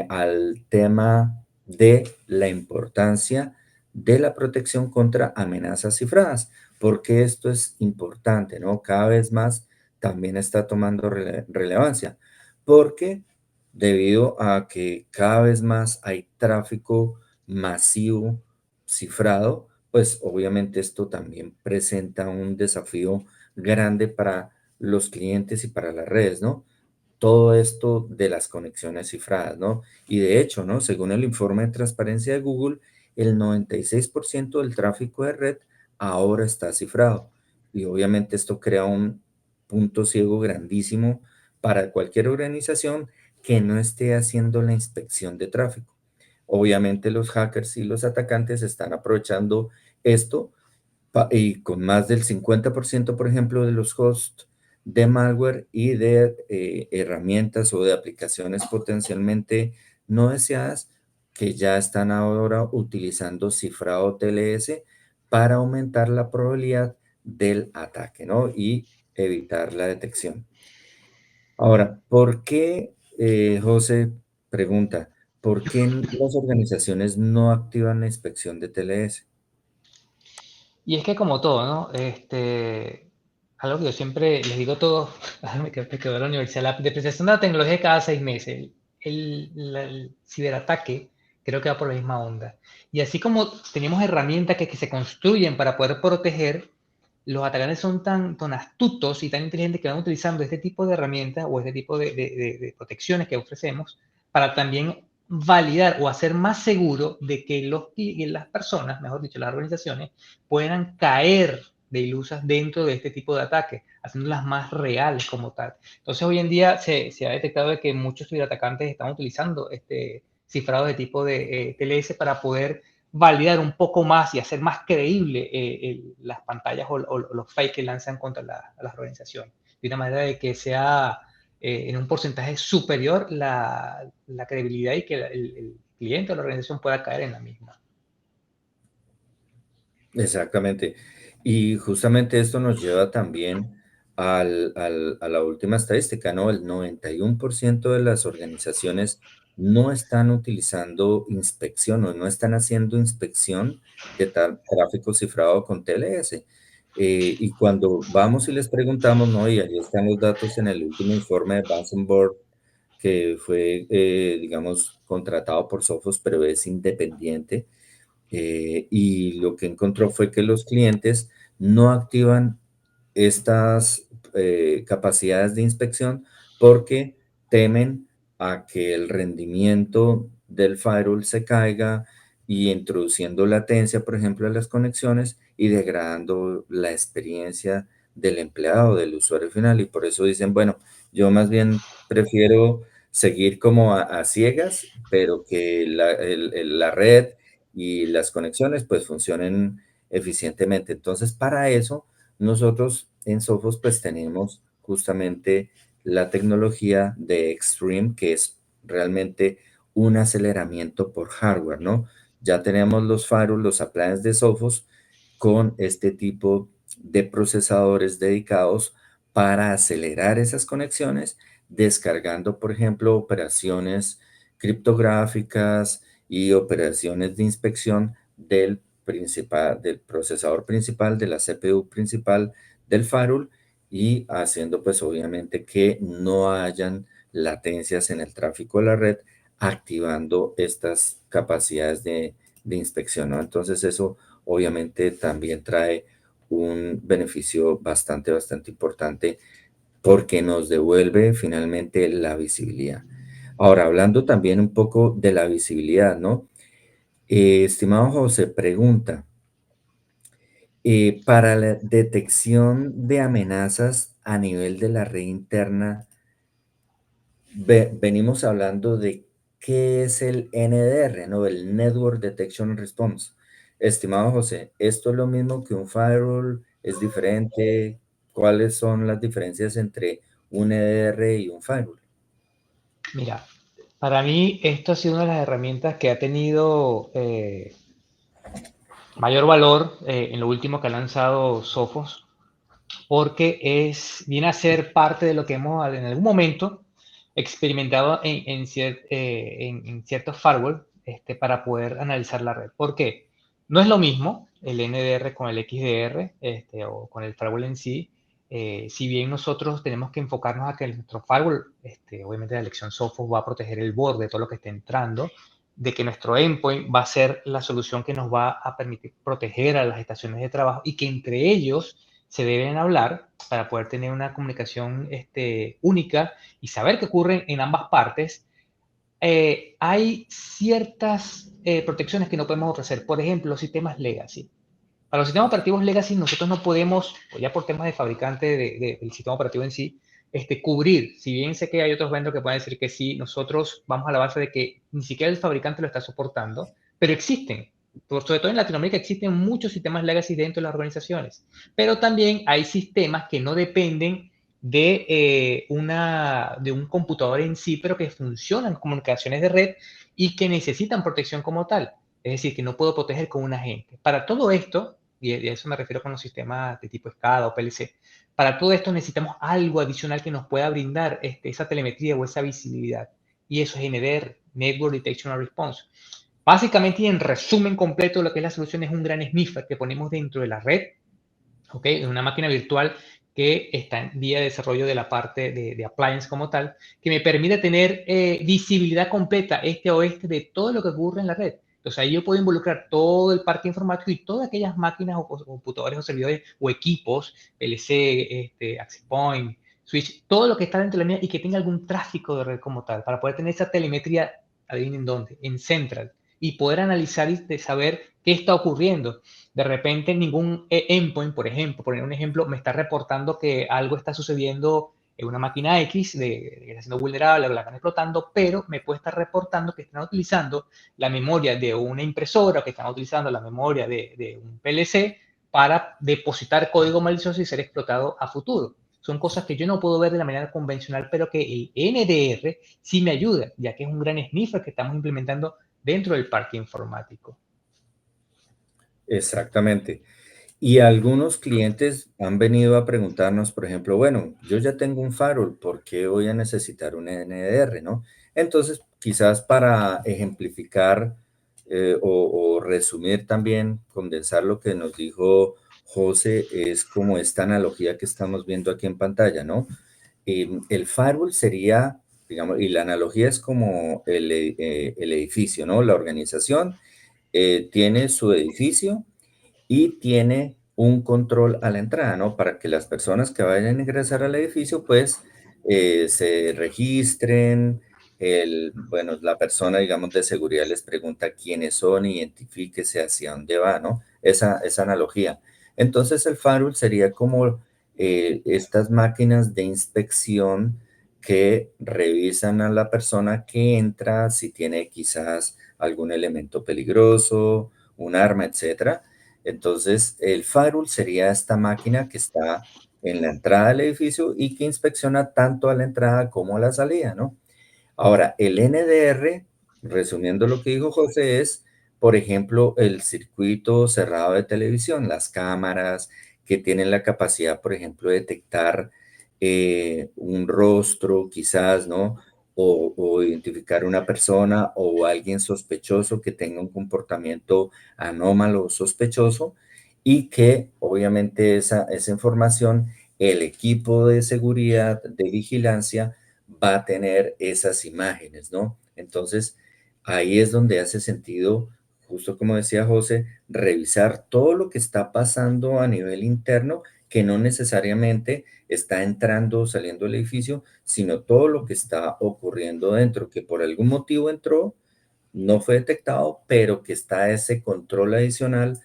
al tema de la importancia de la protección contra amenazas cifradas, porque esto es importante, ¿no? Cada vez más también está tomando relevancia, porque debido a que cada vez más hay tráfico masivo cifrado, pues obviamente esto también presenta un desafío grande para los clientes y para las redes, ¿no? Todo esto de las conexiones cifradas, ¿no? Y de hecho, ¿no? Según el informe de transparencia de Google, el 96% del tráfico de red ahora está cifrado. Y obviamente esto crea un punto ciego grandísimo para cualquier organización que no esté haciendo la inspección de tráfico. Obviamente los hackers y los atacantes están aprovechando esto y con más del 50%, por ejemplo, de los hosts de malware y de herramientas o de aplicaciones potencialmente no deseadas que ya están ahora utilizando cifrado TLS para aumentar la probabilidad del ataque, ¿no? Y evitar la detección. Ahora, ¿por qué, José pregunta, ¿por qué las organizaciones no activan la inspección de TLS? Y es que como todo, ¿no? Algo que yo siempre les digo a todos, me quedo en la universidad, la depreciación de la tecnología cada 6 meses, el ciberataque creo que va por la misma onda. Y así como tenemos herramientas que se construyen para poder proteger, los atacantes son tan astutos y tan inteligentes que van utilizando este tipo de herramientas o este tipo de protecciones que ofrecemos para también validar o hacer más seguro de que las personas, mejor dicho, las organizaciones, puedan caer de ilusas dentro de este tipo de ataques, haciéndolas más reales como tal. Entonces, hoy en día se ha detectado de que muchos ciberatacantes están utilizando este cifrado de tipo de TLS para poder validar un poco más y hacer más creíble las pantallas o los fakes que lanzan contra las organizaciones, de una manera de que sea en un porcentaje superior la credibilidad y que el cliente o la organización pueda caer en la misma. Exactamente. Y justamente esto nos lleva también a la última estadística, ¿no? El 91% de las organizaciones no están utilizando inspección o no están haciendo inspección de tráfico cifrado con TLS. Y cuando vamos y les preguntamos, ¿no? Y ahí están los datos en el último informe de Board, que fue, digamos, contratado por Sophos, pero es independiente y lo que encontró fue que los clientes no activan estas capacidades de inspección porque temen a que el rendimiento del firewall se caiga y introduciendo latencia, por ejemplo, en las conexiones y degradando la experiencia del empleado, del usuario final. Y por eso dicen, bueno, yo más bien prefiero seguir como a ciegas, pero que la red y las conexiones pues funcionen eficientemente. Entonces, para eso, nosotros en Sophos pues tenemos justamente la tecnología de Extreme, que es realmente un aceleramiento por hardware, ¿no? Ya tenemos los firewalls, los appliances de Sophos con este tipo de procesadores dedicados para acelerar esas conexiones, descargando, por ejemplo, operaciones criptográficas, y operaciones de inspección del procesador principal, de la CPU principal del firewall y haciendo pues obviamente que no hayan latencias en el tráfico de la red, activando estas capacidades de inspección, ¿no? Entonces eso obviamente también trae un beneficio bastante importante porque nos devuelve finalmente la visibilidad. Ahora, hablando también un poco de la visibilidad, ¿no? Estimado José, pregunta, Para la detección de amenazas a nivel de la red interna, venimos hablando de qué es el NDR, ¿no? El Network Detection and Response. Estimado José, ¿esto es lo mismo que un firewall? ¿Es diferente? ¿Cuáles son las diferencias entre un NDR y un firewall? Mira, para mí esto ha sido una de las herramientas que ha tenido mayor valor en lo último que ha lanzado Sophos, porque viene a ser parte de lo que hemos en algún momento experimentado en ciertos firewall para poder analizar la red. ¿Por qué? No es lo mismo el NDR con el XDR o con el firewall en sí. Si bien nosotros tenemos que enfocarnos a que nuestro firewall, obviamente la elección Sophos va a proteger el borde, todo lo que esté entrando, de que nuestro endpoint va a ser la solución que nos va a permitir proteger a las estaciones de trabajo y que entre ellos se deben hablar para poder tener una comunicación única y saber qué ocurre en ambas partes. Hay ciertas protecciones que no podemos ofrecer. Por ejemplo, los sistemas legacy. Para los sistemas operativos legacy nosotros no podemos, ya por temas de fabricante del sistema operativo en sí, cubrir. Si bien sé que hay otros vendors que pueden decir que sí, nosotros vamos a la base de que ni siquiera el fabricante lo está soportando, pero existen. Sobre todo en Latinoamérica existen muchos sistemas legacy dentro de las organizaciones, pero también hay sistemas que no dependen de un computador en sí, pero que funcionan comunicaciones de red y que necesitan protección como tal. Es decir, que no puedo proteger con un agente. Para todo esto, y a eso me refiero con los sistemas de tipo SCADA o PLC, para todo esto necesitamos algo adicional que nos pueda brindar esa telemetría o esa visibilidad. Y eso es NDR, Network Detection and Response. Básicamente, y en resumen completo, lo que es la solución es un gran sniffer que ponemos dentro de la red, ¿ok? Es una máquina virtual que está en vía de desarrollo de la parte de appliance como tal, que me permite tener visibilidad completa este a oeste de todo lo que ocurre en la red. Entonces ahí yo puedo involucrar todo el parque informático y todas aquellas máquinas o computadores o servidores o equipos, PLC, Access Point, Switch, todo lo que está dentro de la mía y que tenga algún tráfico de red como tal, para poder tener esa telemetría, adivinen dónde, en Central, y poder analizar y saber qué está ocurriendo. De repente ningún endpoint, por ejemplo, poner un ejemplo, me está reportando que algo está sucediendo en una máquina X, que está siendo vulnerable, o la están explotando, pero me puede estar reportando que están utilizando la memoria de una impresora, o que están utilizando la memoria de un PLC para depositar código malicioso y ser explotado a futuro. Son cosas que yo no puedo ver de la manera convencional, pero que el NDR sí me ayuda, ya que es un gran sniffer que estamos implementando dentro del parque informático. Exactamente. Y algunos clientes han venido a preguntarnos, por ejemplo, bueno, yo ya tengo un firewall, ¿por qué voy a necesitar un NDR, no? Entonces, quizás para ejemplificar o resumir también, condensar lo que nos dijo José, es como esta analogía que estamos viendo aquí en pantalla, ¿no? El firewall sería, digamos, y la analogía es como el edificio, ¿no? La organización tiene su edificio y tiene un control a la entrada, ¿no? Para que las personas que vayan a ingresar al edificio, pues, se registren. Bueno, la persona, digamos, de seguridad les pregunta quiénes son, identifíquese hacia dónde va, ¿no? Esa analogía. Entonces, el firewall sería como estas máquinas de inspección que revisan a la persona que entra, si tiene quizás algún elemento peligroso, un arma, etcétera. Entonces, el firewall sería esta máquina que está en la entrada del edificio y que inspecciona tanto a la entrada como a la salida, ¿no? Ahora, el NDR, resumiendo lo que dijo José, es, por ejemplo, el circuito cerrado de televisión, las cámaras que tienen la capacidad, por ejemplo, de detectar un rostro, quizás, ¿no? O identificar una persona o alguien sospechoso que tenga un comportamiento anómalo o sospechoso y que obviamente esa información, el equipo de seguridad, de vigilancia, va a tener esas imágenes, ¿no? Entonces, ahí es donde hace sentido, justo como decía José, revisar todo lo que está pasando a nivel interno, que no necesariamente está entrando o saliendo del edificio, sino todo lo que está ocurriendo dentro, que por algún motivo entró, no fue detectado, pero que está ese control adicional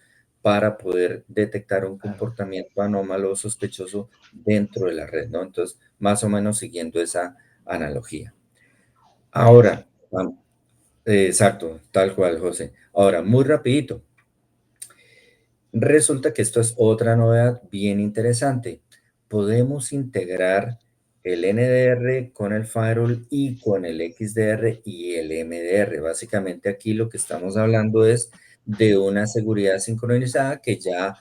para poder detectar un comportamiento anómalo o sospechoso dentro de la red, ¿no? Entonces, más o menos siguiendo esa analogía. Ahora, exacto, tal cual, José. Ahora, muy rapidito. Resulta que esto es otra novedad bien interesante. Podemos integrar el NDR con el firewall y con el XDR y el MDR. Básicamente aquí lo que estamos hablando es de una seguridad sincronizada que ya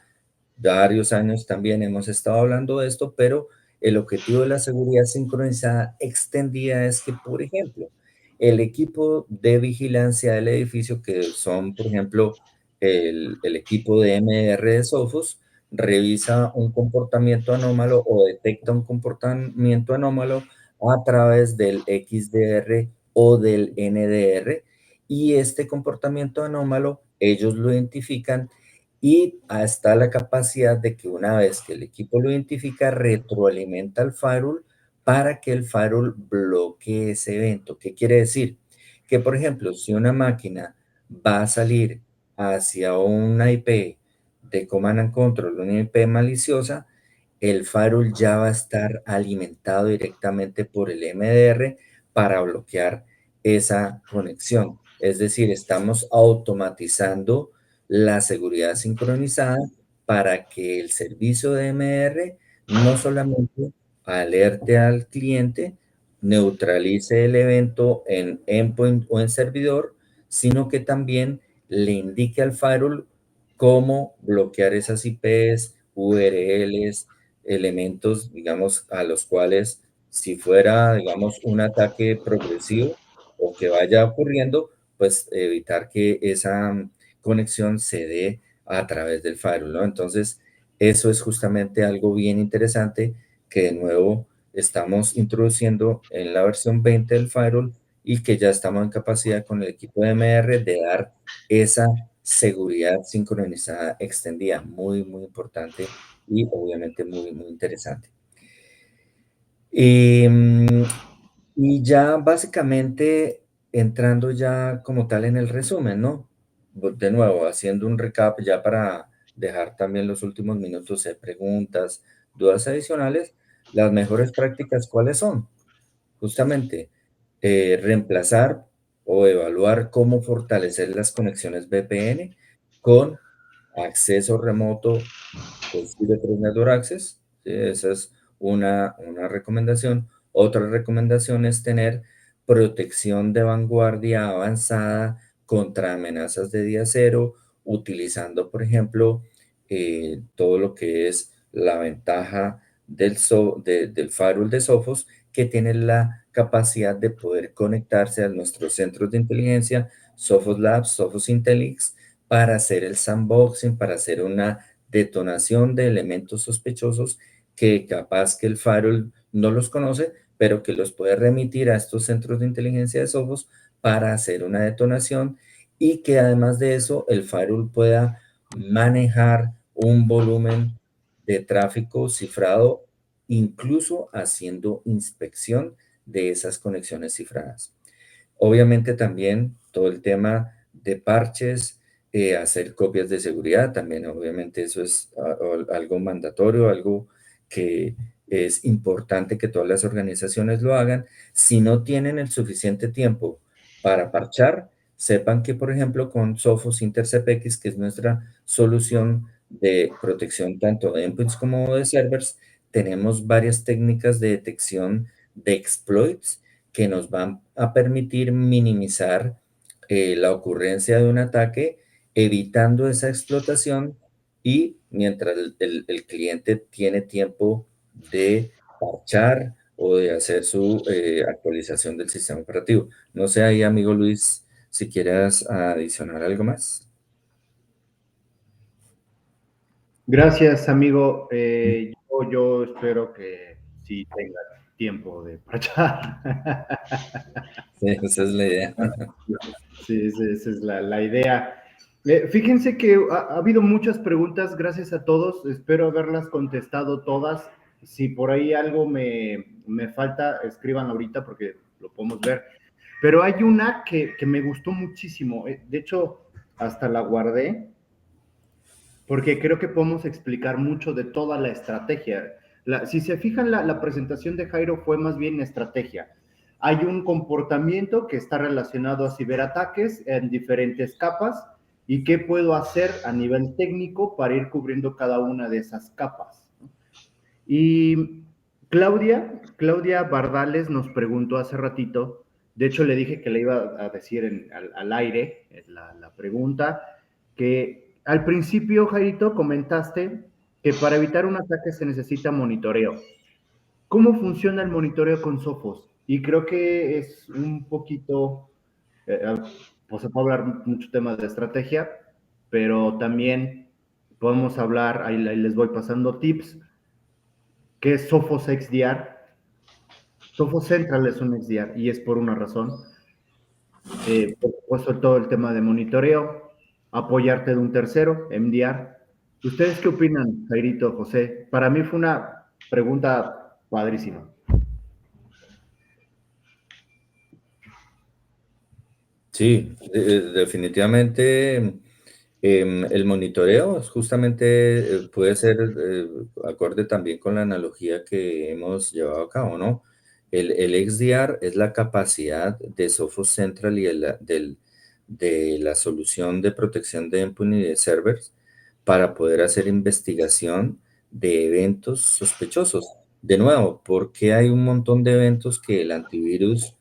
varios años también hemos estado hablando de esto, pero el objetivo de la seguridad sincronizada extendida es que, por ejemplo, el equipo de vigilancia del edificio, que son, por ejemplo, el equipo de MDR de Sophos, revisa un comportamiento anómalo o detecta un comportamiento anómalo a través del XDR o del NDR, y este comportamiento anómalo ellos lo identifican y está la capacidad de que una vez que el equipo lo identifica, retroalimenta al firewall para que el firewall bloquee ese evento. ¿Qué quiere decir? Que, por ejemplo, si una máquina va a salir hacia una IP de Command and Control, una IP maliciosa, el firewall ya va a estar alimentado directamente por el MDR para bloquear esa conexión. Es decir, estamos automatizando la seguridad sincronizada para que el servicio de MR no solamente alerte al cliente, neutralice el evento en endpoint o en servidor, sino que también le indique al firewall cómo bloquear esas IPs, URLs, elementos, digamos, a los cuales si fuera, digamos, un ataque progresivo o que vaya ocurriendo, pues evitar que esa conexión se dé a través del firewall, ¿no? Entonces, eso es justamente algo bien interesante que de nuevo estamos introduciendo en la versión 20 del firewall y que ya estamos en capacidad con el equipo de MR de dar esa seguridad sincronizada extendida, muy, muy importante y obviamente muy, muy interesante. Y, y ya básicamente entrando ya como tal en el resumen, ¿no? De nuevo, haciendo un recap ya para dejar también los últimos minutos de preguntas, dudas adicionales, las mejores prácticas, ¿cuáles son? Justamente, reemplazar o evaluar cómo fortalecer las conexiones VPN con acceso remoto con Zero Trust Network Access. Sí, esa es una recomendación. Otra recomendación es tener protección de vanguardia avanzada contra amenazas de día cero, utilizando, por ejemplo, todo lo que es la ventaja del firewall de Sophos, que tiene la capacidad de poder conectarse a nuestros centros de inteligencia, Sophos Labs, Sophos Intelix, para hacer el sandboxing, para hacer una detonación de elementos sospechosos que capaz que el firewall no los conoce, pero que los puede remitir a estos centros de inteligencia de Sophos para hacer una detonación, y que además de eso el firewall pueda manejar un volumen de tráfico cifrado, incluso haciendo inspección de esas conexiones cifradas. Obviamente también todo el tema de parches, hacer copias de seguridad, también obviamente eso es algo mandatorio, algo que es importante que todas las organizaciones lo hagan. Si no tienen el suficiente tiempo para parchar, sepan que, por ejemplo, con Sophos IntercepX, que es nuestra solución de protección tanto de endpoints como de servers, tenemos varias técnicas de detección de exploits que nos van a permitir minimizar la ocurrencia de un ataque, evitando esa explotación, y mientras el cliente tiene tiempo de parchar o de hacer su actualización del sistema operativo. No sé ahí, amigo Luis, si quieras adicionar algo más. Gracias, amigo. Yo espero que sí tenga tiempo de parchar. Sí, esa es la idea. Sí, esa es la idea. Fíjense que ha habido muchas preguntas, gracias a todos. Espero haberlas contestado todas. Si por ahí algo me falta, escriban ahorita porque lo podemos ver. Pero hay una que me gustó muchísimo. De hecho, hasta la guardé. porque creo que podemos explicar mucho de toda la estrategia. Si se fijan, la presentación de Jairo fue más bien estrategia. Hay un comportamiento que está relacionado a ciberataques en diferentes capas y qué puedo hacer a nivel técnico para ir cubriendo cada una de esas capas. Y Claudia Bardales nos preguntó hace ratito, de hecho le dije que le iba a decir al aire la pregunta, que al principio, Jairito, comentaste que para evitar un ataque se necesita monitoreo. ¿Cómo funciona el monitoreo con Sophos? Y creo que es un poquito, pues se puede hablar mucho temas de estrategia, pero también podemos hablar, ahí les voy pasando tips, que es Sophos XDR. Sophos Central es un XDR y es por una razón. Por supuesto, todo el tema de monitoreo, apoyarte de un tercero, MDR. ¿Ustedes qué opinan, Jairito, José? Para mí fue una pregunta padrísima. Sí, definitivamente el monitoreo justamente puede ser acorde también con la analogía que hemos llevado a cabo, ¿no? El XDR es la capacidad de Sophos Central y de la solución de protección de endpoint y de servers para poder hacer investigación de eventos sospechosos. De nuevo, porque hay un montón de eventos que el antivirus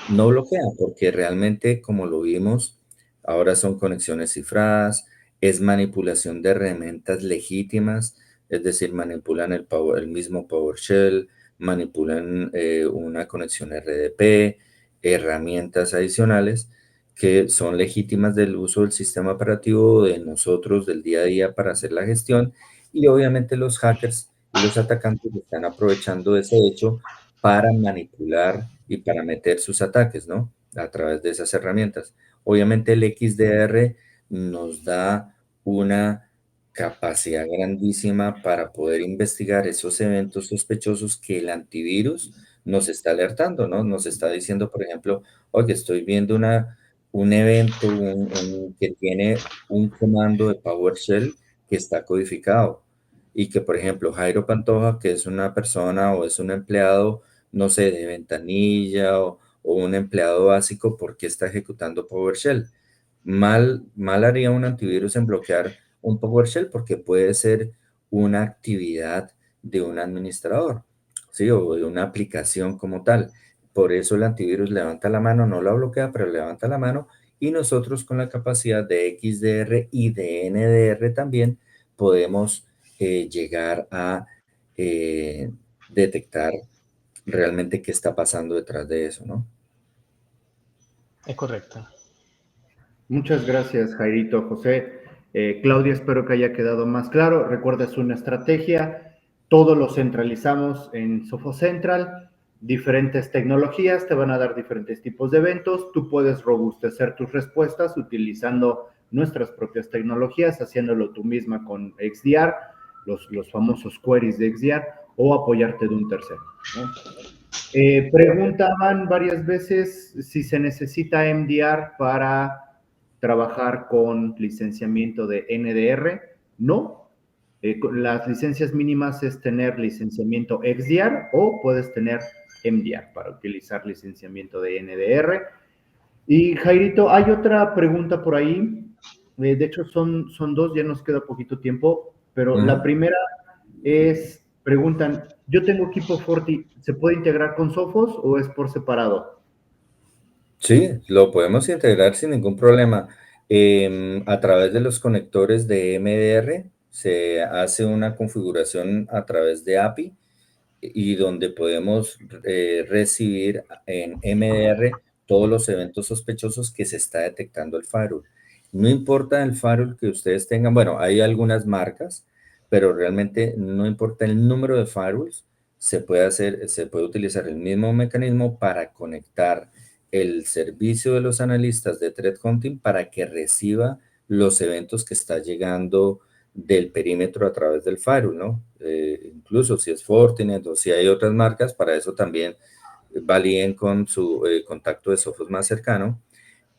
no bloquea? Porque realmente, como lo vimos, ahora son conexiones cifradas, es manipulación de herramientas legítimas, es decir, manipulan el mismo PowerShell, manipulan una conexión RDP, herramientas adicionales que son legítimas del uso del sistema operativo de nosotros del día a día para hacer la gestión, y obviamente los hackers y los atacantes están aprovechando ese hecho para manipular y para meter sus ataques, ¿no? A través de esas herramientas. Obviamente el XDR nos da una capacidad grandísima para poder investigar esos eventos sospechosos que el antivirus nos está alertando, ¿no? Nos está diciendo, por ejemplo, oye, estoy viendo un evento que tiene un comando de PowerShell que está codificado y que, por ejemplo, Jairo Pantoja, que es una persona o es un empleado, no sé, de ventanilla o un empleado básico, ¿por qué está ejecutando PowerShell? Mal haría un antivirus en bloquear un PowerShell porque puede ser una actividad de un administrador, ¿sí? O de una aplicación como tal. Por eso el antivirus levanta la mano, no la bloquea, pero levanta la mano, y nosotros con la capacidad de XDR y de NDR también podemos llegar a detectar realmente qué está pasando detrás de eso, ¿no? Es correcto. Muchas gracias, Jairito, José. Claudia, espero que haya quedado más claro. Recuerda, es una estrategia. Todo lo centralizamos en Sophos Central. Diferentes tecnologías te van a dar diferentes tipos de eventos. Tú puedes robustecer tus respuestas utilizando nuestras propias tecnologías, haciéndolo tú misma con XDR, los famosos queries de XDR, o apoyarte de un tercero, ¿no? Preguntaban varias veces si se necesita MDR para trabajar con licenciamiento de NDR. No. Las licencias mínimas es tener licenciamiento XDR o puedes tener MDR para utilizar licenciamiento de NDR. Y Jairito, hay otra pregunta por ahí. De hecho, son dos, ya nos queda poquito tiempo, pero la primera es, preguntan, yo tengo equipo Forti, ¿se puede integrar con Sophos o es por separado? Sí, lo podemos integrar sin ningún problema. A través de los conectores de MDR se hace una configuración a través de API y donde podemos recibir en MDR todos los eventos sospechosos que se está detectando el firewall. No importa el firewall que ustedes tengan, bueno, hay algunas marcas, pero realmente no importa el número de firewalls, se puede utilizar el mismo mecanismo para conectar el servicio de los analistas de Threat Hunting para que reciba los eventos que está llegando del perímetro a través del firewall, ¿no? Incluso si es Fortinet o si hay otras marcas, para eso también validen con su contacto de Sophos más cercano,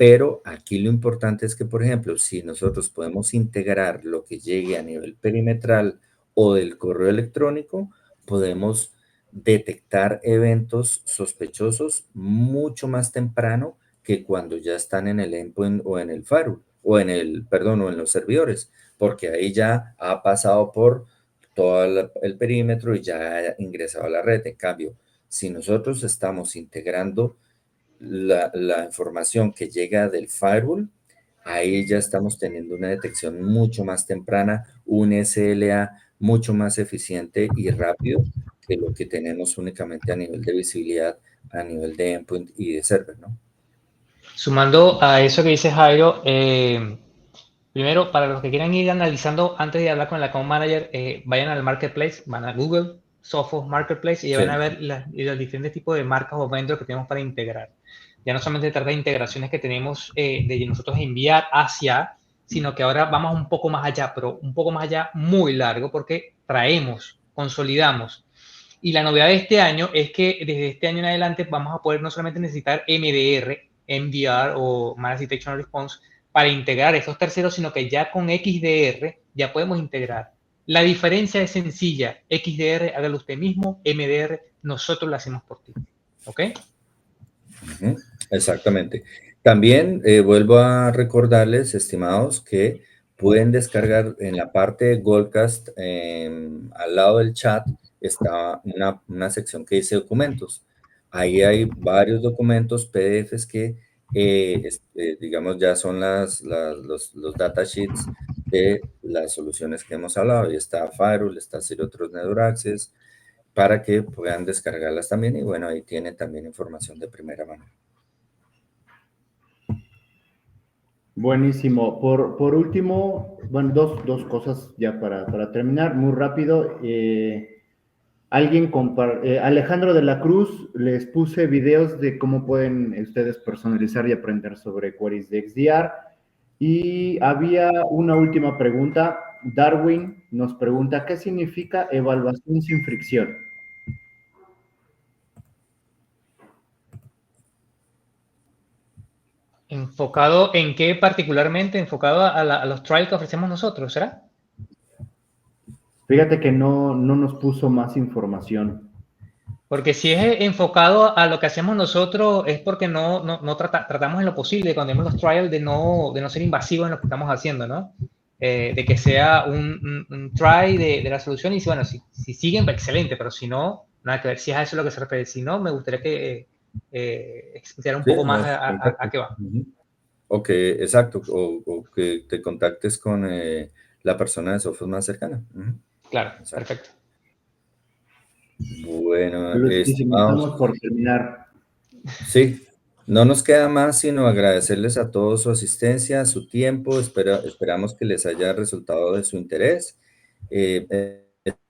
Pero aquí lo importante es que, por ejemplo, si nosotros podemos integrar lo que llegue a nivel perimetral o del correo electrónico, podemos detectar eventos sospechosos mucho más temprano que cuando ya están en el endpoint o en el firewall, o en el, perdón, o en los servidores, porque ahí ya ha pasado por todo el perímetro y ya ha ingresado a la red. En cambio, si nosotros estamos integrando la información que llega del firewall, ahí ya estamos teniendo una detección mucho más temprana, un SLA mucho más eficiente y rápido que lo que tenemos únicamente a nivel de visibilidad, a nivel de endpoint y de server, ¿no? Sumando a eso que dice Jairo, primero, para los que quieran ir analizando, antes de hablar con el account manager, vayan al marketplace, van a Google, Sophos Marketplace, y Sí, van a ver los diferentes tipos de marcas o vendors que tenemos para integrar. Ya no solamente se trata de integraciones que tenemos de nosotros enviar hacia, sino que ahora vamos un poco más allá, pero un poco más allá muy largo, porque traemos, consolidamos. Y la novedad de este año es que desde este año en adelante vamos a poder no solamente necesitar MDR, MDR o Managed Detection Response para integrar esos terceros, sino que ya con XDR ya podemos integrar. La diferencia es sencilla. XDR, hágalo usted mismo. MDR, nosotros lo hacemos por ti. ¿Ok? exactamente. También vuelvo a recordarles, estimados, que pueden descargar en la parte de Goldcast, al lado del chat, está una sección que dice documentos. Ahí hay varios documentos, PDFs que, digamos, ya son los datasheets de las soluciones que hemos hablado. Y está Firewall, está Zero Trust Network Access, para que puedan descargarlas también. Y bueno, ahí tienen también información de primera mano. Buenísimo. Por último, bueno, dos cosas ya para terminar, muy rápido. Alejandro de la Cruz, les puse videos de cómo pueden ustedes personalizar y aprender sobre queries de XDR. Y había una última pregunta. Darwin nos pregunta, ¿qué significa evaluación sin fricción? ¿Enfocado en qué particularmente? ¿Enfocado a los trials que ofrecemos nosotros, será? Fíjate que no nos puso más información. Porque si es enfocado a lo que hacemos nosotros, es porque no tratamos en lo posible, cuando vemos los trials, de no ser invasivos en lo que estamos haciendo, ¿no? De que sea un try de la solución y bueno, si siguen, excelente, pero si no, nada que ver. Si es a eso lo que se refiere. Si no, me gustaría que explicara un Sí, poco no, más a perfecto. qué va. O que, exacto, o que te contactes con la persona de Sophos más cercana. Claro, Exacto. perfecto. Bueno, Luisísimo, estimados, estamos por terminar. sí, no nos queda más sino agradecerles a todos su asistencia, su tiempo. Esperamos que les haya resultado de su interés.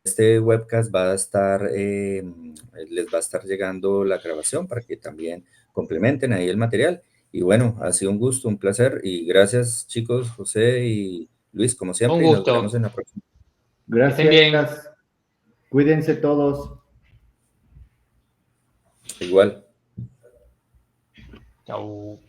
Este webcast va a estar, les va a estar llegando la grabación para que también complementen ahí el material. Y bueno, ha sido un gusto, un placer. Y gracias, chicos, José y Luis, como Un siempre, y nos veremos gusto. en la próxima. Que estén bien. Gracias. Cuídense todos. Igual. Chao.